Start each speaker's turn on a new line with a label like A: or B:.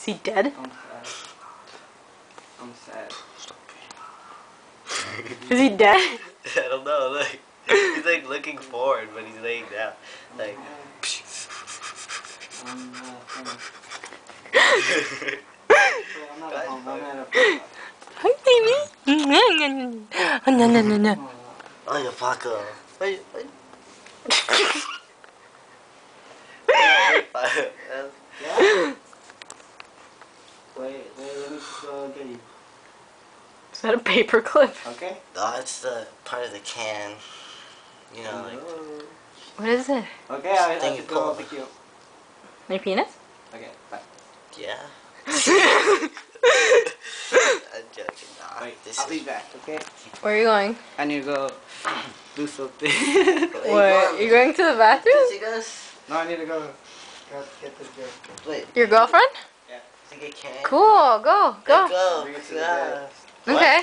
A: Is he dead?
B: I'm sad.
A: Is he dead?
C: I don't know, look. He's like looking forward, but he's laying down. Like.
B: I'm not at home. I'm at a football.
A: Hi, baby. No.
C: Oh, you Paco. Wait.
B: Yeah? Wait, let me just go get you.
A: Is that a paper clip?
B: Okay?
C: Oh, it's the part of the can. You know, like.
A: What is it?
B: Okay, I'll
C: Thing you
B: just go
C: pull.
B: pick you up.
A: My penis?
B: Okay, bye.
C: Yeah. I'm joking. Nah,
B: Wait,
C: this
B: I'll
C: is.
B: be back, okay?
A: Where are you going?
B: I need to go do something.
A: What? You're going to the bathroom?
C: You guys?
B: No, I need to go get the girl.
C: Wait.
A: Your girlfriend?
B: Yeah.
C: To get can.
A: Cool. Go.
C: Go.
B: Bring it to the
C: Yeah.
B: bed.
C: What?
A: Okay.